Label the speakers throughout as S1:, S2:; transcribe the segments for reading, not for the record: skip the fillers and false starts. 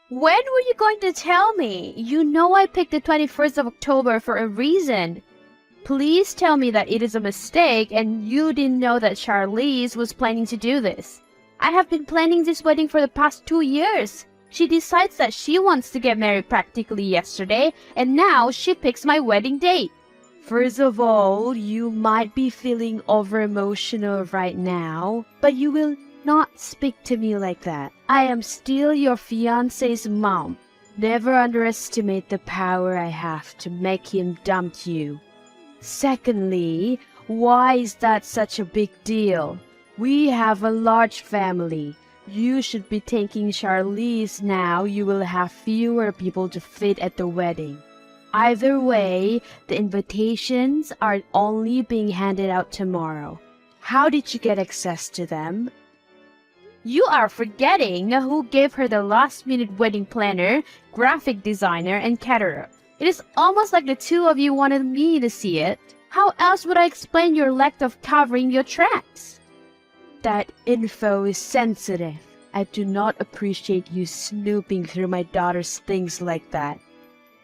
S1: When were you going to tell me? You know I picked the 21st of October for a reason. Please tell me that it is a mistake and you didn't know that Charlize was planning to do this. I have been planning this wedding for the past 2 years. She decides that she wants to get married practically yesterday, and now she picks my wedding date. First of all, you might be feeling over-emotional right now, but you will not speak to me like that. I am still your fiancé's mom. Never underestimate the power I have to make him dump you. Secondly, why is that such a big deal? We have a large family. You should be thanking Charlize now. You will have fewer people to fit at the wedding. Either way, the invitations are only being handed out tomorrow. How did you get access to them? You are forgetting who gave her the last-minute wedding planner, graphic designer, and caterer. It is almost like the two of you wanted me to see it. How else would I explain your lack of covering your tracks? That info is sensitive. I do not appreciate you snooping through my daughter's things like that.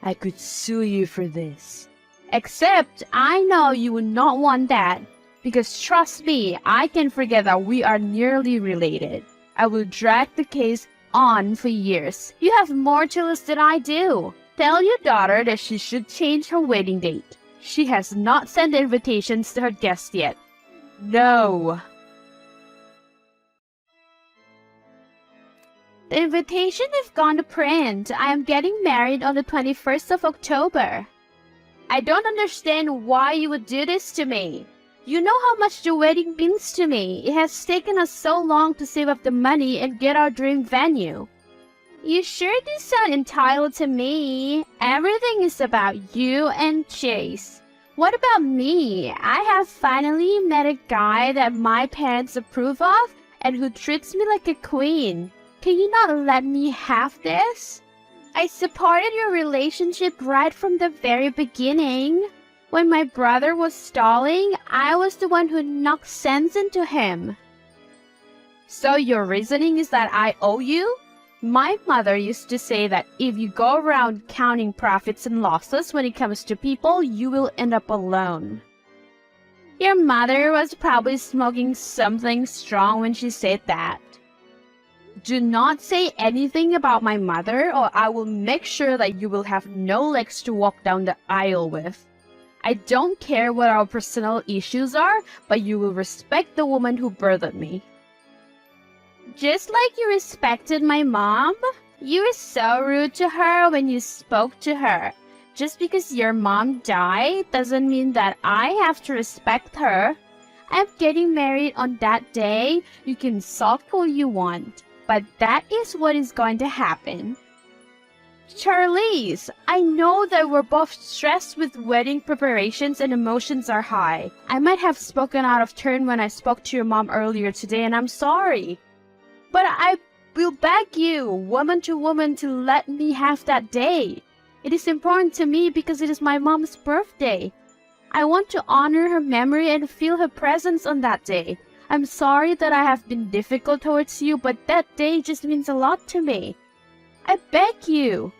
S1: I could sue you for this. Except I know you would not want that, because trust me, I can forget that we are nearly related. I will drag the case on for years. You have more to lose than I do. Tell your daughter that she should change her wedding date. She has not sent invitations to her guests yet. No. The invitation has gone to print. I am getting married on the 21st of October. I don't understand why you would do this to me. You know how much the wedding means to me. It has taken us so long to save up the money and get our dream venue. You sure do sound entitled to me. Everything is about you and Chase. What about me? I have finally met a guy that my parents approve of and who treats me like a queen. Can you not let me have this? I supported your relationship right from the very beginning. When my brother was stalling, I was the one who knocked sense into him. So your reasoning is that I owe you? My mother used to say that if you go around counting profits and losses when it comes to people, you will end up alone. Your mother was probably smoking something strong when she said that. Do not say anything about my mother or I will make sure that you will have no legs to walk down the aisle with. I don't care what our personal issues are, but you will respect the woman who birthed me. Just like you respected my mom, you were so rude to her when you spoke to her. Just because your mom died doesn't mean that I have to respect her. I'm getting married on that day. You can sulk all you want. But that is what is going to happen. Charlize, I know that we're both stressed with wedding preparations and emotions are high. I might have spoken out of turn when I spoke to your mom earlier today and I'm sorry. But I will beg you, woman, to let me have that day. It is important to me because it is my mom's birthday. I want to honor her memory and feel her presence on that day. I'm sorry that I have been difficult towards you, but that day just means a lot to me. I beg you.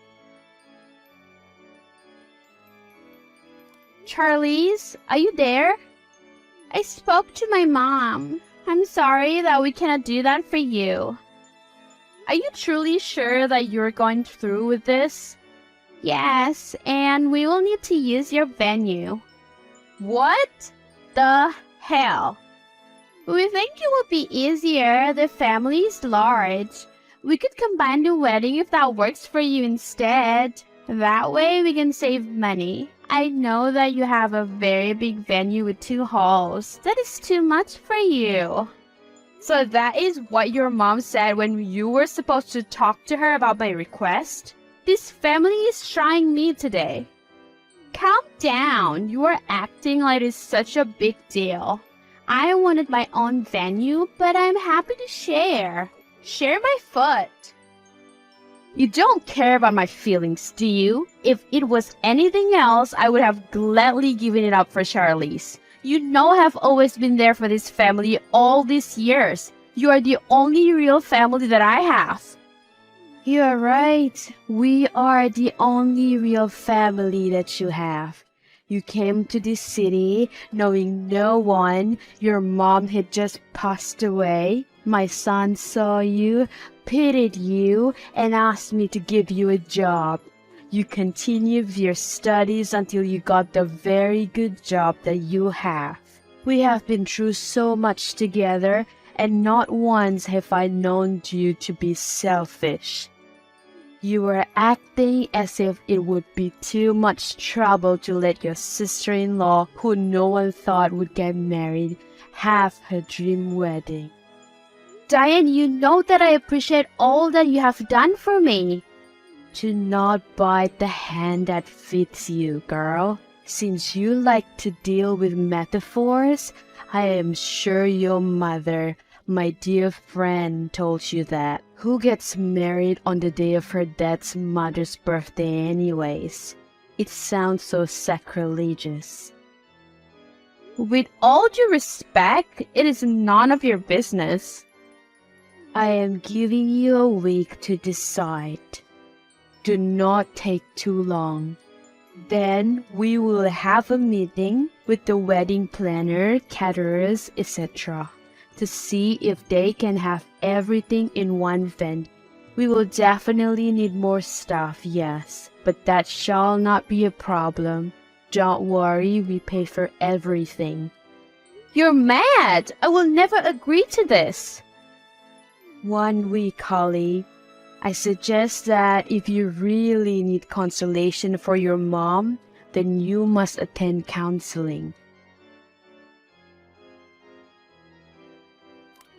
S1: Charlize, are you there? I spoke to my mom. I'm sorry that we cannot do that for you. Are you truly sure that you're going through with this? Yes, and we will need to use your venue. What the hell? We think it would be easier. The family is large. We could combine the wedding if that works for you instead. That way we can save money. I know that you have a very big venue with 2 halls. That is too much for you. So that is what your mom said when you were supposed to talk to her about my request? This family is trying me today. Calm down. You are acting like it's such a big deal. I wanted my own venue, but I'm happy to share. Share my foot. You don't care about my feelings, do you? If it was anything else, I would have gladly given it up for Charlize. You know I've always been there for this family all these years. You are the only real family that I have. You are right. We are the only real family that you have. You came to this city knowing no one. Your mom had just passed away. My son saw you, pitied you, and asked me to give you a job. You continued your studies until you got the very good job that you have. We have been through so much together, and not once have I known you to be selfish. You were acting as if it would be too much trouble to let your sister-in-law, who no one thought would get married, have her dream wedding. Diane, you know that I appreciate all that you have done for me. Do not bite the hand that feeds you, girl. Since you like to deal with metaphors, I am sure your mother, my dear friend, told you that. Who gets married on the day of her dad's mother's birthday anyways? It sounds so sacrilegious. With all due respect, it is none of your business. I am giving you a week to decide. Do not take too long. Then we will have a meeting with the wedding planner, caterers, etc. to see if they can have everything in one venue. We will definitely need more stuff, yes, but that shall not be a problem. Don't worry, we pay for everything. You're mad! I will never agree to this. 1 week, Holly. I suggest that if you really need consolation for your mom, then you must attend counseling.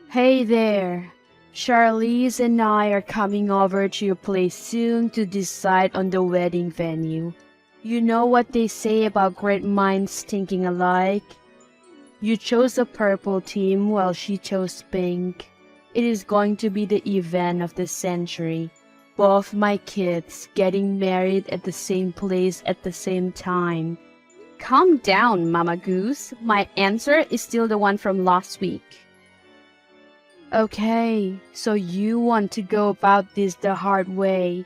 S1: Hey there. Charlize and I are coming over to your place soon to decide on the wedding venue. You know what they say about great minds thinking alike? You chose a purple theme while she chose pink. It is going to be the event of the century. Both my kids getting married at the same place at the same time. Calm down, Mama Goose. My answer is still the one from last week. Okay, so you want to go about this the hard way.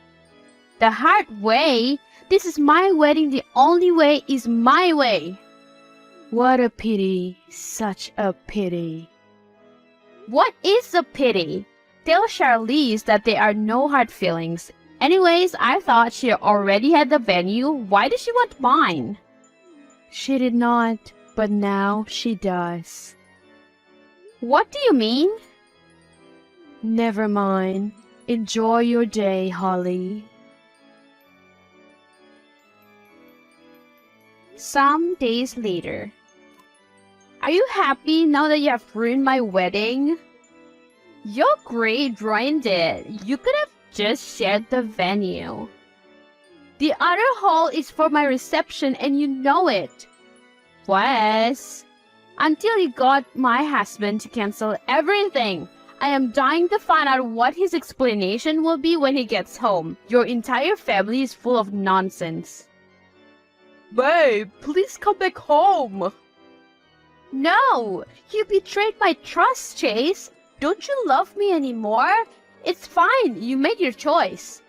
S1: The hard way? This is my wedding. The only way is my way. What a pity. Such a pity. What is a pity? Tell Charlize that there are no hard feelings. Anyways, I thought she already had the venue. Why does she want mine? She did not, but now she does. What do you mean? Never mind. Enjoy your day, Holly. Some days later. Are you happy now that you have ruined my wedding? Your grade ruined it. You could have just shared the venue. The other hall is for my reception and you know it. Wes, until you got my husband to cancel everything. I am dying to find out what his explanation will be when he gets home. Your entire family is full of nonsense. Babe, please come back home. No, you betrayed my trust, Chase. Don't you love me anymore? It's fine, you made your choice.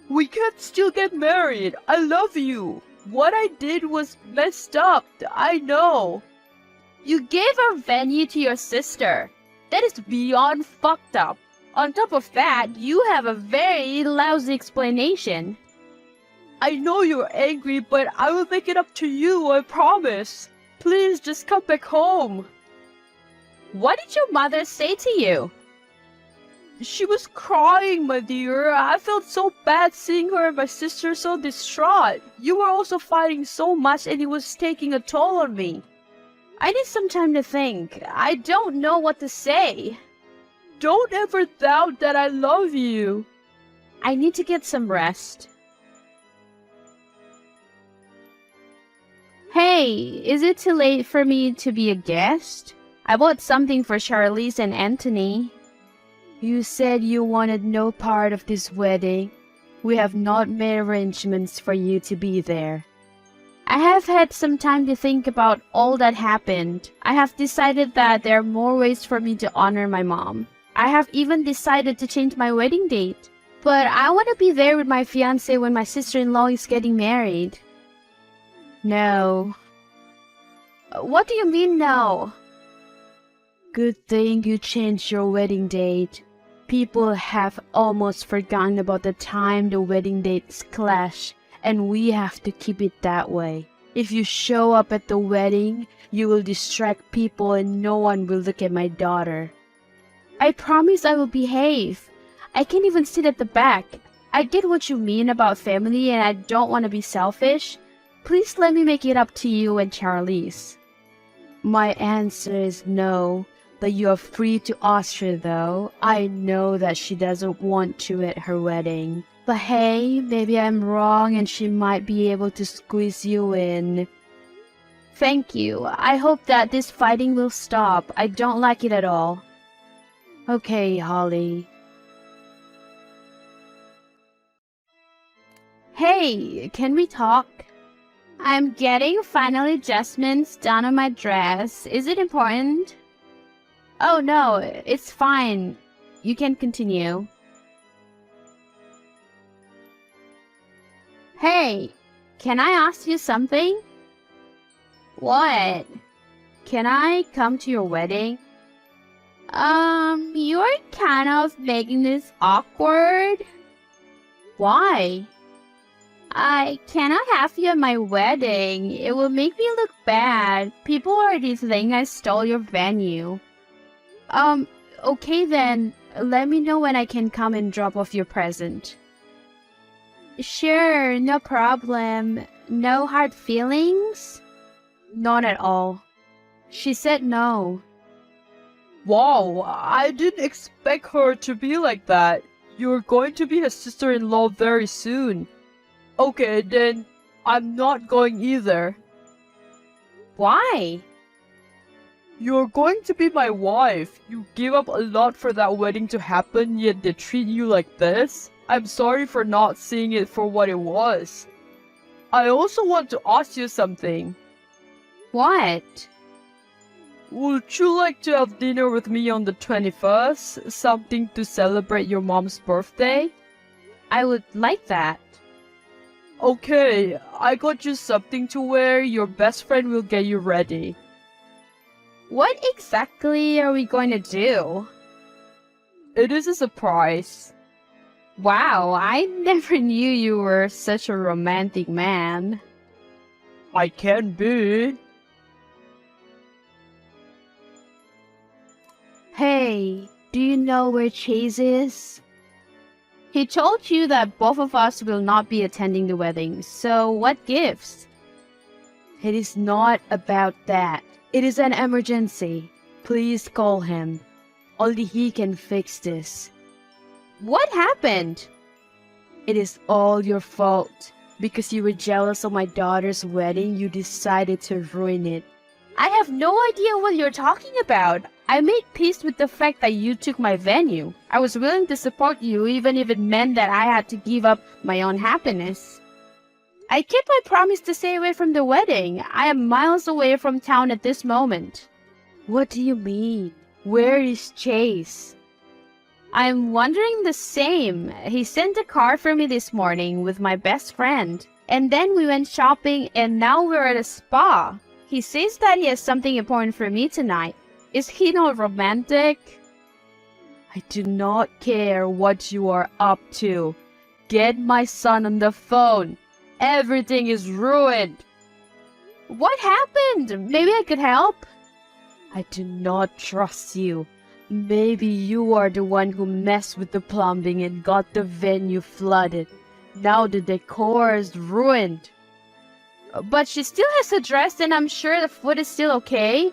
S1: We can still get married. I love you. What I did was messed up, I know. You gave our venue to your sister. That is beyond fucked up. On top of that, you have a very lousy explanation. I know you're angry, but I will make it up to you, I promise. Please just come back home. What did your mother say to you? She was crying, my dear. I felt so bad seeing her and my sister so distraught. You were also fighting so much and it was taking a toll on me. I need some time to think. I don't know what to say. Don't ever doubt that I love you. I need to get some rest. Hey, is it too late for me to be a guest? I bought something for Charlize and Anthony. You said you wanted no part of this wedding. We have not made arrangements for you to be there. I have had some time to think about all that happened. I have decided that there are more ways for me to honor my mom. I have even decided to change my wedding date. But I want to be there with my fiance when my sister-in-law is getting married. No. What do you mean no? Good thing you changed your wedding date. People have almost forgotten about the time the wedding dates clash, and we have to keep it that way. If you show up at the wedding, you will distract people and no one will look at my daughter. I promise I will behave. I can't even sit at the back. I get what you mean about family and I don't want to be selfish. Please let me make it up to you and Charlize. My answer is no, but you are free to ask her though. I know that she doesn't want to at her wedding. But hey, maybe I'm wrong and she might be able to squeeze you in. Thank you. I hope that this fighting will stop. I don't like it at all. Okay, Holly. Hey, can we talk? I'm getting final adjustments done on my dress. Is it important? Oh no, it's fine. You can continue. Hey, can I ask you something? What? Can I come to your wedding? You're kind of making this awkward. Why? I cannot have you at my wedding. It will make me look bad. People already think I stole your venue. Okay then. Let me know when I can come and drop off your present. Sure, no problem. No hard feelings? None at all. She said no.
S2: Wow, I didn't expect her to be like that. You're going to be her sister-in-law very soon. Okay, then I'm not going either.
S1: Why?
S2: You're going to be my wife. You gave up a lot for that wedding to happen, yet they treat you like this? I'm sorry for not seeing it for what it was. I also want to ask you something.
S1: What?
S2: Would you like to have dinner with me on the 21st? Something to celebrate your mom's birthday?
S1: I would like that.
S2: Okay, I got you something to wear. Your best friend will get you ready.
S1: What exactly are we going to do?
S2: It is a surprise.
S1: Wow, I never knew you were such a romantic man.
S2: I can be.
S1: Hey, do you know where Chase is? He told you that both of us will not be attending the wedding, so what gives?
S2: It is not about that. It is an emergency. Please call him. Only he can fix this.
S1: What happened?
S2: It is all your fault. Because you were jealous of my daughter's wedding, you decided to ruin it.
S1: I have no idea what you're talking about. I made peace with the fact that you took my venue. I was willing to support you even if it meant that I had to give up my own happiness. I kept my promise to stay away from the wedding. I am miles away from town at this moment.
S2: What do you mean? Where is Chase?
S1: I'm wondering the same. He sent a car for me this morning with my best friend. And then we went shopping and now we're at a spa. He says that he has something important for me tonight. Is he not romantic?
S2: I do not care what you are up to. Get my son on the phone. Everything is ruined.
S1: What happened? Maybe I could help?
S2: I do not trust you. Maybe you are the one who messed with the plumbing and got the venue flooded. Now the decor is ruined.
S1: But she still has a dress and I'm sure the food is still okay.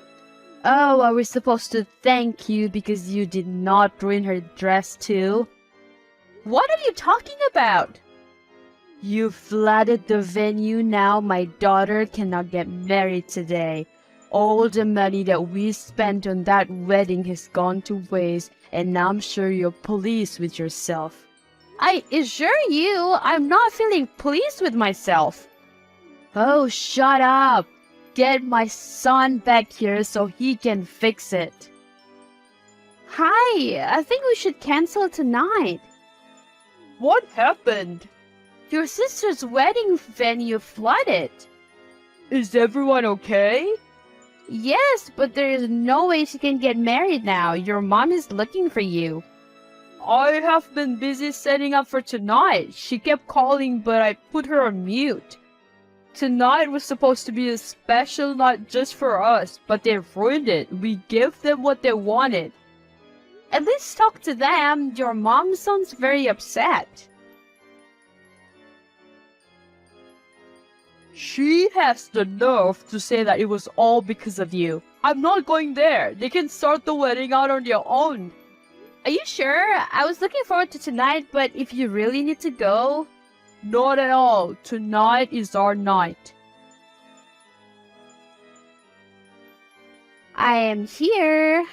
S2: Oh, are we supposed to thank you because you did not ruin her dress too?
S1: What are you talking about?
S2: You flooded the venue. Now my daughter cannot get married today. All the money that we spent on that wedding has gone to waste, and I'm sure you're pleased with yourself.
S1: I assure you, I'm not feeling pleased with myself.
S2: Oh, shut up! Get my son back here so he can fix it.
S1: Hi, I think we should cancel tonight.
S2: What happened?
S1: Your sister's wedding venue flooded.
S2: Is everyone okay?
S1: Yes, but there is no way she can get married now. Your mom is looking for you.
S2: I have been busy setting up for tonight. She kept calling, but I put her on mute. Tonight was supposed to be a special night just for us, but they ruined it. We gave them what they wanted.
S1: At least talk to them. Your mom sounds very upset.
S2: She has the nerve to say that it was all because of you. I'm not going there. They can start the wedding out on their own.
S1: Are you sure? I was looking forward to tonight, but if you really need to go...
S2: Not at all. Tonight is our night.
S1: I am here.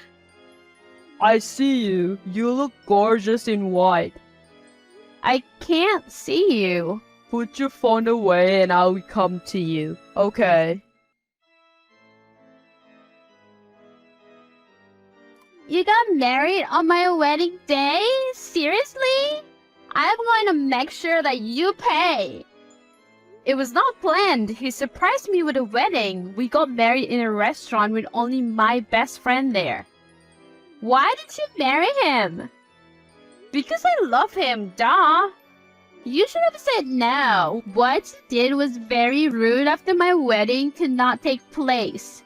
S2: I see you. You look gorgeous in white.
S1: I can't see you.
S2: Put your phone away and I'll come to you. Okay.
S1: You got married on my wedding day? Seriously? I'm going to make sure that you pay. It was not planned. He surprised me with a wedding. We got married in a restaurant with only my best friend there. Why did you marry him? Because I love him, duh. You should have said no. What you did was very rude after my wedding could not take place.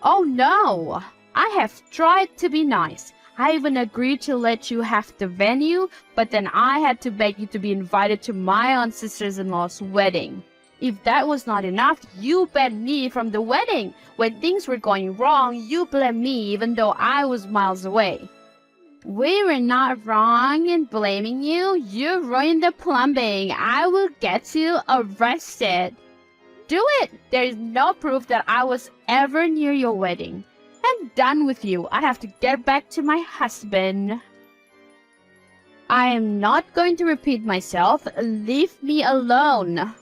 S1: Oh no. I have tried to be nice. I even agreed to let you have the venue, but then I had to beg you to be invited to my aunt sister-in-law's wedding. If that was not enough, you banned me from the wedding. When things were going wrong, you blamed me even though I was miles away. We were not wrong in blaming you. You ruined the plumbing. I will get you arrested. Do it. There is no proof that I was ever near your wedding. I'm done with you. I have to get back to my husband. I am not going to repeat myself. Leave me alone.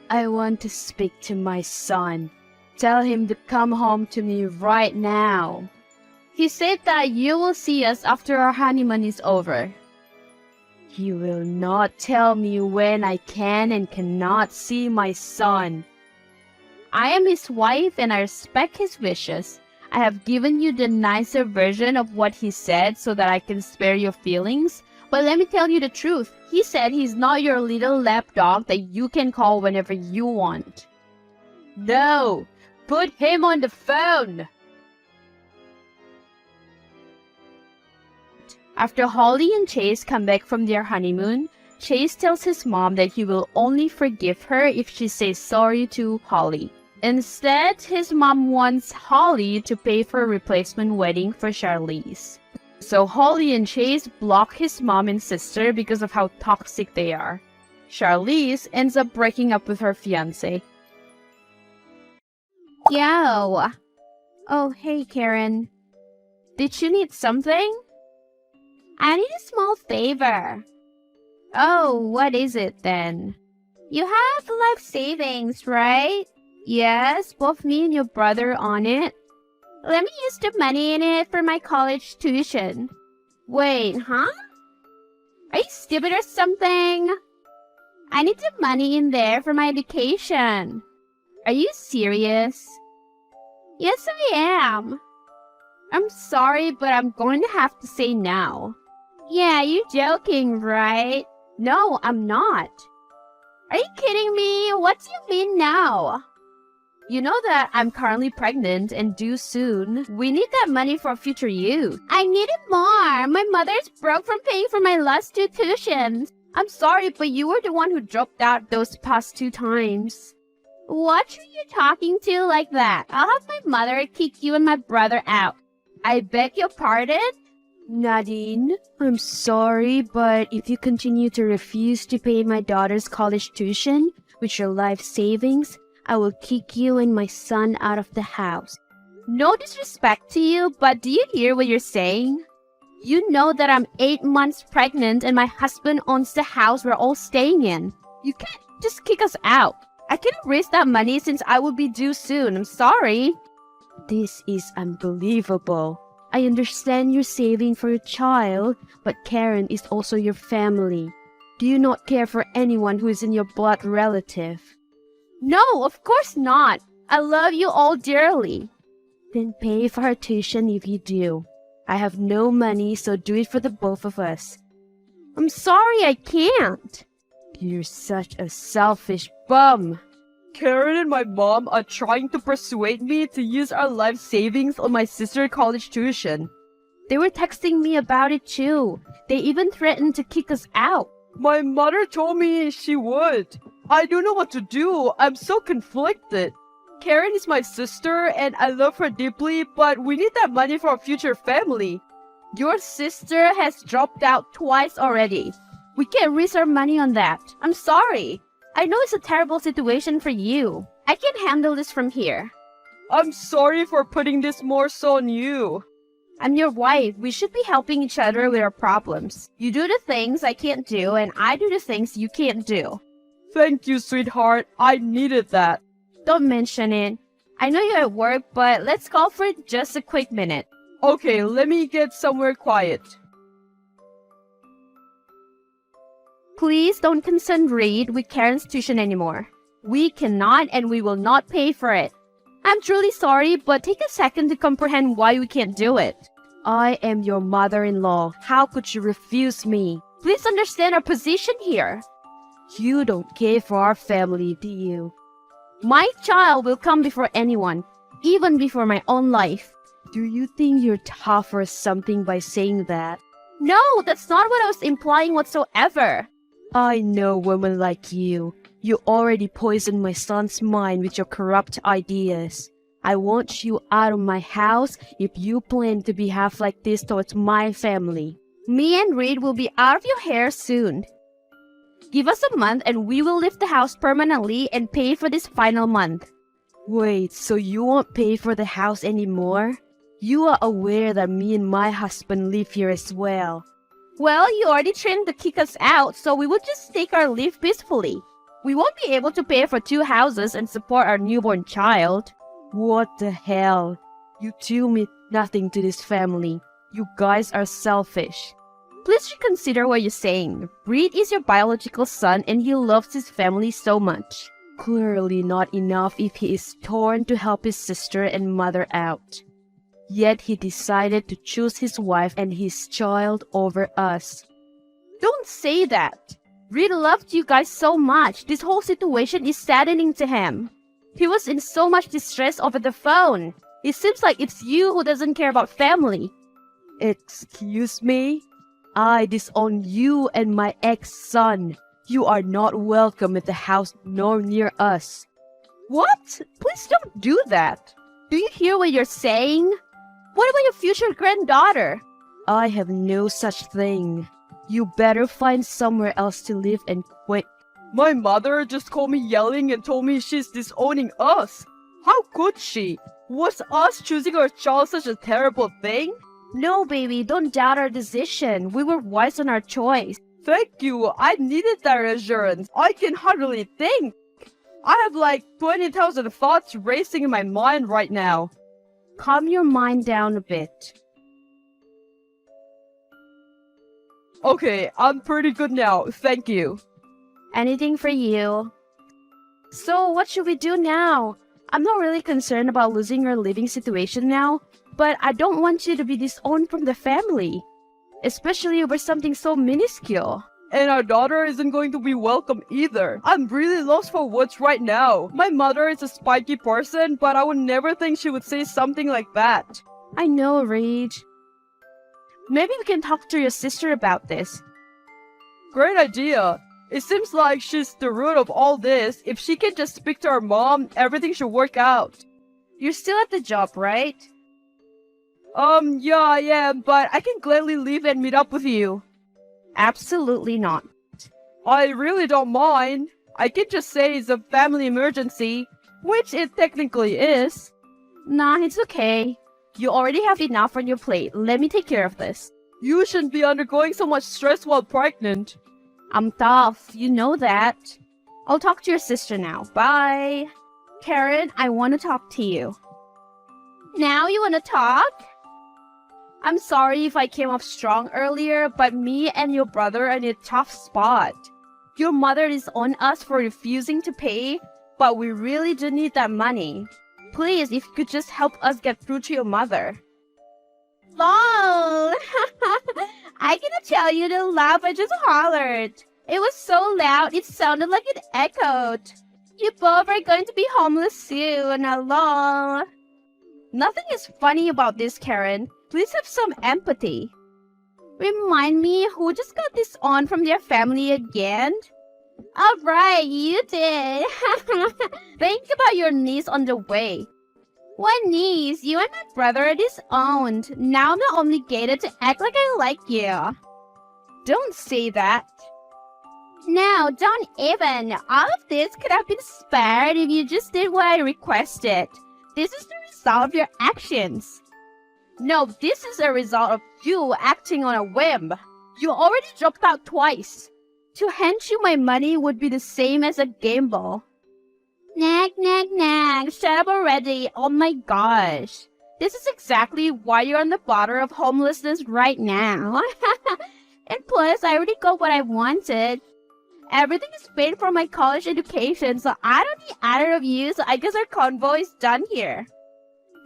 S1: I want to speak to my son. Tell him to come home to me right now. He said that you will see us after our honeymoon is over. He will not tell me when I can and cannot see my son. I am his wife and I respect his wishes. I have given you the nicer version of what he said so that I can spare your feelings. But let me tell you the truth. He said he's not your little lapdog that you can call whenever you want. No! Put him on the phone! After Holly and Chase come back from their honeymoon, Chase tells his mom that he will only forgive her if she says sorry to Holly. Instead, his mom wants Holly to pay for a replacement wedding for Charlize. So Holly and Chase block his mom and sister because of how toxic they are. Charlize ends up breaking up with her fiancé. Yo! Oh, hey Karen. Did you need something? I need a small favor. Oh, what is it then? You have life savings, right? Yes, both me and your brother on it. Let me use the money in it for my college tuition. Wait, huh? Are you stupid or something? I need the money in there for my education. Are you serious? Yes, I am. I'm sorry, but I'm going to have to say no. Yeah, you're joking, right? No, I'm not. Are you kidding me? What do you mean now? You know that I'm currently pregnant and due soon. We need that money for future use. I need it more. My mother's broke from paying for my last 2 tuitions. I'm sorry, but you were the one who dropped out those past 2 times. What are you talking to like that? I'll have my mother kick you and my brother out. I beg your pardon? Nadine, I'm sorry, but if you continue to refuse to pay my daughter's college tuition with your life savings, I will kick you and my son out of the house. No disrespect to you, but do you hear what you're saying? You know that I'm 8 months pregnant and my husband owns the house we're all staying in. You can't just kick us out. I cannot raise that money since I will be due soon. I'm sorry. This is unbelievable. I understand you're saving for your child, but Karen is also your family. Do you not care for anyone who is in your blood relative? No, of course not. I love you all dearly. Then pay for her tuition if you do. I have no money, so do it for the both of us. I'm sorry, I can't. You're such a selfish bum.
S2: Karen and my mom are trying to persuade me to use our life savings on my sister's college tuition.
S1: They were texting me about it too. They even threatened to kick us out.
S2: My mother told me she would. I don't know what to do. I'm so conflicted. Karen is my sister and I love her deeply, but we need that money for our future family.
S1: Your sister has dropped out twice already. We can't risk our money on that. I'm sorry. I know it's a terrible situation for you. I can't handle this from here.
S2: I'm sorry for putting this more so on you.
S1: I'm your wife. We should be helping each other with our problems. You do the things I can't do, and I do the things you can't do.
S2: Thank you, sweetheart. I needed that.
S1: Don't mention it. I know you're at work, but let's call for just a quick minute.
S2: Okay, let me get somewhere quiet.
S1: Please don't concern Reed with Karen's tuition anymore. We cannot and we will not pay for it. I'm truly sorry, but take a second to comprehend why we can't do it. I am your mother-in-law. How could you refuse me? Please understand our position here. You don't care for our family, do you? My child will come before anyone, even before my own life. Do you think you're tough or something by saying that? No, that's not what I was implying whatsoever. I know women like you. You already poisoned my son's mind with your corrupt ideas. I want you out of my house if you plan to behave like this towards my family. Me and Reed will be out of your hair soon. Give us a month and we will leave the house permanently and pay for this final month. Wait, so you won't pay for the house anymore? You are aware that me and my husband live here as well. Well, you already threatened to kick us out, so we would just take our leave peacefully. We won't be able to pay for 2 houses and support our newborn child. What the hell? You two mean nothing to this family. You guys are selfish. Please reconsider what you're saying. Reed is your biological son and he loves his family so much. Clearly not enough if he is torn to help his sister and mother out. Yet he decided to choose his wife and his child over us. Don't say that. Reed loved you guys so much. This whole situation is saddening to him. He was in so much distress over the phone. It seems like it's you who doesn't care about family. Excuse me? I disown you and my ex-son. You are not welcome at the house nor near us. What? Please don't do that. Do you hear what you're saying? What about your future granddaughter? I have no such thing. You better find somewhere else to live and quick.
S2: My mother just called me yelling and told me she's disowning us. How could she? Was us choosing our child such a terrible thing?
S1: No, baby, don't doubt our decision. We were wise on our choice.
S2: Thank you. I needed that assurance. I can hardly think. I have like 20,000 thoughts racing in my mind right now.
S1: Calm your mind down a bit.
S2: Okay, I'm pretty good now. Thank you.
S1: Anything for you. So, what should we do now? I'm not really concerned about losing your living situation now, but I don't want you to be disowned from the family, especially over something so minuscule.
S2: And our daughter isn't going to be welcome either. I'm really lost for words right now. My mother is a spiky person, but I would never think she would say something like that.
S1: I know, Reed. Maybe we can talk to your sister about this.
S2: Great idea. It seems like she's the root of all this. If she can just speak to her mom, everything should work out.
S1: You're still at the job, right?
S2: Yeah, I am, but I can gladly leave and meet up with you.
S1: Absolutely not.
S2: I really don't mind. I can just say it's a family emergency, which it technically is.
S1: Nah, it's okay. You already have enough on your plate. Let me take care of this.
S2: You shouldn't be undergoing so much stress while pregnant.
S1: I'm tough, you know that. I'll talk to your sister now. Bye. Karen, I want to talk to you. Now you want to talk? I'm sorry if I came off strong earlier, but me and your brother are in a tough spot. Your mother is on us for refusing to pay, but we really do need that money. Please, if you could just help us get through to your mother. LOL! I cannot tell you the laugh I just hollered. It was so loud, it sounded like it echoed. You both are going to be homeless soon, lol. Nothing is funny about this, Karen. Please have some empathy. Remind me, who just got this on from their family again? Alright, you did. Think about your niece on the way. What niece? You and my brother are disowned. Now I'm not obligated to act like I like you. Don't say that. No, don't even. All of this could have been spared if you just did what I requested. This is the result of your actions. No, this is a result of you acting on a whim. You already dropped out twice. To hand you my money would be the same as a gamble. Nag, nag, nag. Shut up already. Oh my gosh. This is exactly why you're on the border of homelessness right now. And plus, I already got what I wanted. Everything is paid for my college education, so I don't need either of you, so I guess our convo is done here.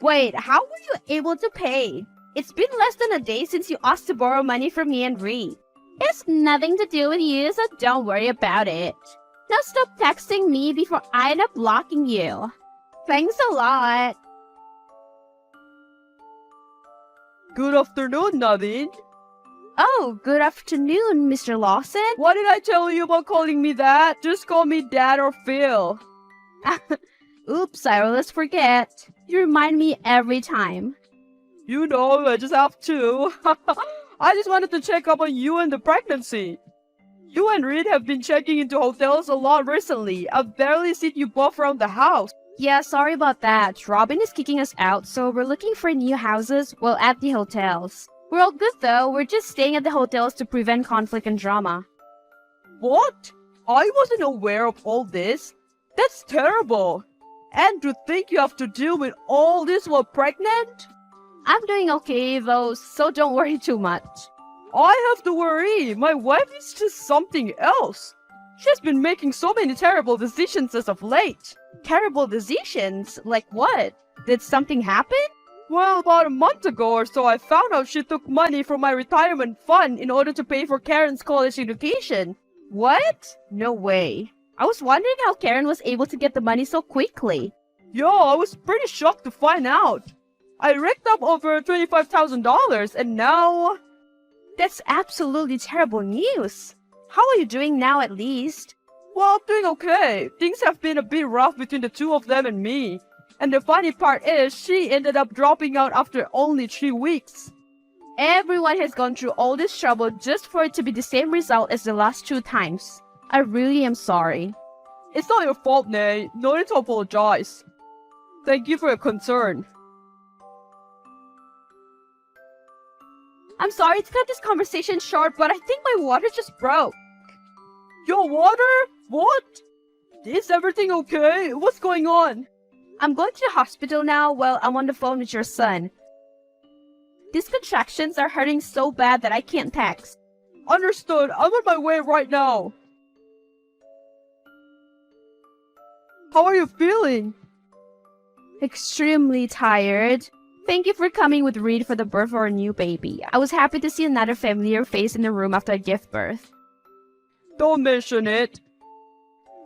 S1: Wait, how were you able to pay? It's been less than a day since you asked to borrow money from me and Reed. It's nothing to do with you, so don't worry about it. Now stop texting me before I end up blocking you. Thanks a lot.
S2: Good afternoon, Nadine.
S1: Oh, good afternoon, Mr. Lawson.
S2: What did I tell you about calling me that? Just call me Dad or Phil.
S1: Oops, I always forget. You remind me every time.
S2: You know, I just have to. I just wanted to check up on you and the pregnancy. You and Reed have been checking into hotels a lot recently. I've barely seen you both around the house.
S1: Yeah, sorry about that. Robin is kicking us out, so we're looking for new houses, well, at the hotels. We're all good though, we're just staying at the hotels to prevent conflict and drama.
S2: What? I wasn't aware of all this. That's terrible. And to think you have to deal with all this while pregnant?
S1: I'm doing okay though, so don't worry too much.
S2: I have to worry. My wife is just something else. She's been making so many terrible decisions as of late.
S1: Terrible decisions? Like what? Did something happen?
S2: Well, about a month ago or so, I found out she took money from my retirement fund in order to pay for Karen's college education.
S1: What? No way. I was wondering how Karen was able to get the money so quickly.
S2: Yo, I was pretty shocked to find out. I raked up over $25,000 and now...
S1: That's absolutely terrible news. How are you doing now at least?
S2: Well, I'm doing okay. Things have been a bit rough between the two of them and me. And the funny part is, she ended up dropping out after only 3 weeks.
S1: Everyone has gone through all this trouble just for it to be the same result as the last 2 times. I really am sorry.
S2: It's not your fault, Nay. No need to apologize. Thank you for your concern.
S1: I'm sorry to cut this conversation short, but I think my water just broke.
S2: Your water? What? Is everything okay? What's going on?
S1: I'm going to the hospital now while I'm on the phone with your son. These contractions are hurting so bad that I can't text.
S2: Understood. I'm on my way right now. How are you feeling?
S1: Extremely tired. Thank you for coming with Reed for the birth of our new baby. I was happy to see another familiar face in the room after I gave birth.
S2: Don't mention it.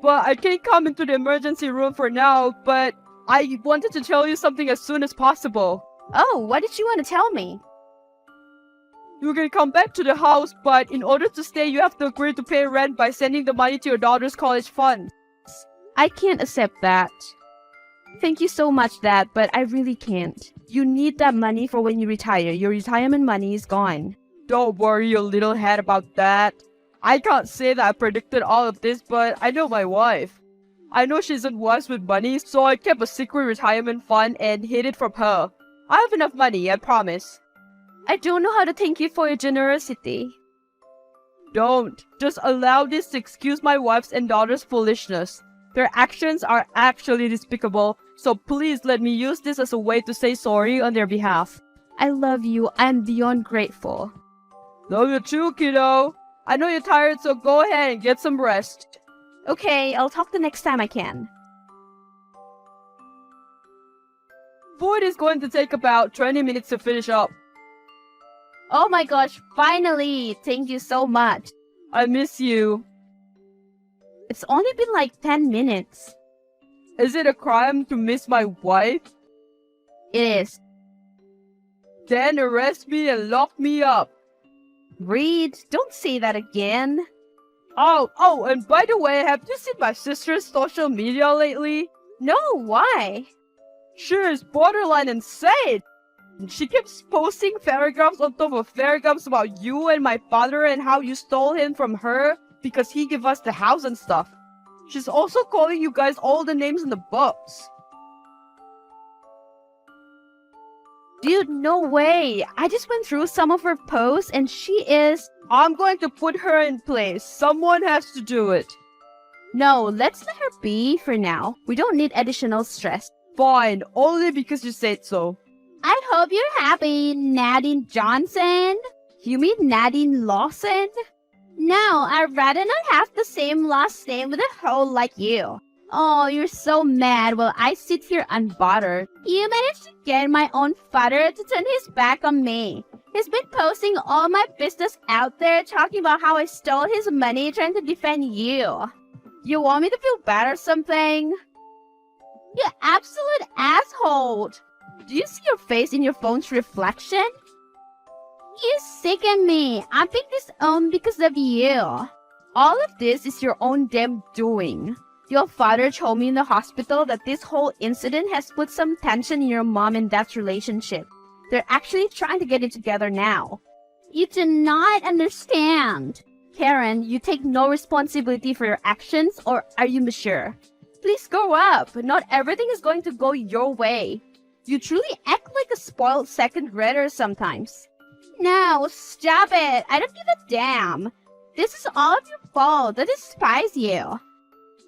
S2: But I can't come into the emergency room for now, but I wanted to tell you something as soon as possible.
S1: Oh, what did you want to tell me?
S2: You can come back to the house, but in order to stay, you have to agree to pay rent by sending the money to your daughter's college fund.
S1: I can't accept that. Thank you so much, Dad, but I really can't. You need that money for when you retire. Your retirement money is gone.
S2: Don't worry your little head about that. I can't say that I predicted all of this, but I know my wife. I know she isn't wise with money, so I kept a secret retirement fund and hid it from her. I have enough money, I promise.
S1: I don't know how to thank you for your generosity.
S2: Don't. Just allow this to excuse my wife's and daughter's foolishness. Their actions are actually despicable, so please let me use this as a way to say sorry on their behalf.
S1: I love you. I'm beyond grateful.
S2: Love you too, kiddo. I know you're tired, so go ahead and get some rest.
S1: Okay, I'll talk the next time I can.
S2: Food is going to take about 20 minutes to finish up.
S1: Oh my gosh, finally! Thank you so much.
S2: I miss you.
S1: It's only been like 10 minutes.
S2: Is it a crime to miss my wife?
S1: It is.
S2: Then arrest me and lock me up.
S1: Reed, don't say that again.
S2: Oh, and by the way, have you seen my sister's social media lately?
S1: No, why?
S2: She is borderline insane. She keeps posting paragraphs on top of paragraphs about you and my father and how you stole him from her because he gave us the house and stuff. She's also calling you guys all the names in the books.
S1: Dude, no way. I just went through some of her posts and she is...
S2: I'm going to put her in place. Someone has to do it.
S1: No, let's let her be for now. We don't need additional stress.
S2: Fine, only because you said so.
S1: I hope you're happy, Nadine Johnson. You mean Nadine Lawson? No, I'd rather not have the same last name with a hoe like you. Oh, you're so mad while I sit here unbothered. You managed to get my own father to turn his back on me. He's been posting all my business out there talking about how I stole his money trying to defend you. You want me to feel bad or something? You absolute asshole! Do you see your face in your phone's reflection? You sicken me. I'm being disowned because of you. All of this is your own damn doing. Your father told me in the hospital that this whole incident has put some tension in your mom and dad's relationship. They're actually trying to get it together now. You do not understand. Karen, you take no responsibility for your actions, or are you mature? Please grow up. Not everything is going to go your way. You truly act like a spoiled second grader sometimes. No, stop it. I don't give a damn. This is all of your fault. I despise you.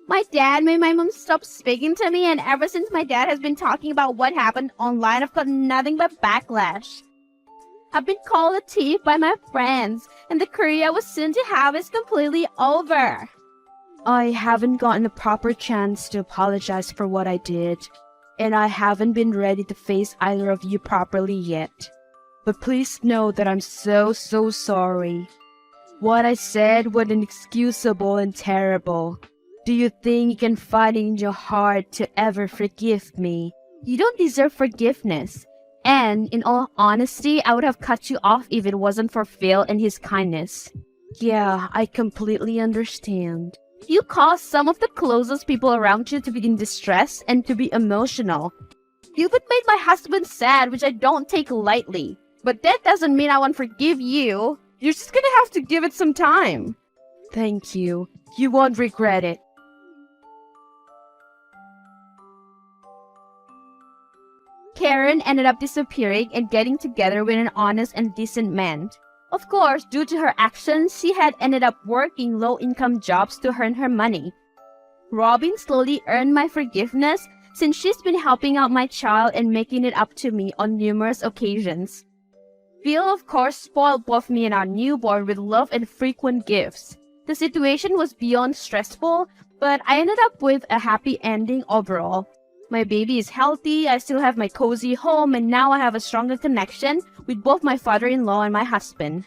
S1: My dad made my mom stop speaking to me, and ever since my dad has been talking about what happened online, I've got nothing but backlash. I've been called a thief by my friends, and the career I was soon to have is completely over. I haven't gotten a proper chance to apologize for what I did, and I haven't been ready to face either of you properly yet. But please know that I'm so sorry. What I said was inexcusable and terrible. Do you think you can find it in your heart to ever forgive me? You don't deserve forgiveness. And in all honesty, I would have cut you off if it wasn't for Phil and his kindness. Yeah, I completely understand. You caused some of the closest people around you to be in distress and to be emotional. You even made my husband sad, which I don't take lightly. But that doesn't mean I won't forgive you. You're just gonna have to give it some time. Thank you. You won't regret it. Karen ended up disappearing and getting together with an honest and decent man. Of course, due to her actions, she had ended up working low-income jobs to earn her money. Robin slowly earned my forgiveness since she's been helping out my child and making it up to me on numerous occasions. Phil, of course, spoiled both me and our newborn with love and frequent gifts. The situation was beyond stressful, but I ended up with a happy ending overall. My baby is healthy, I still have my cozy home, and now I have a stronger connection with both my father-in-law and my husband.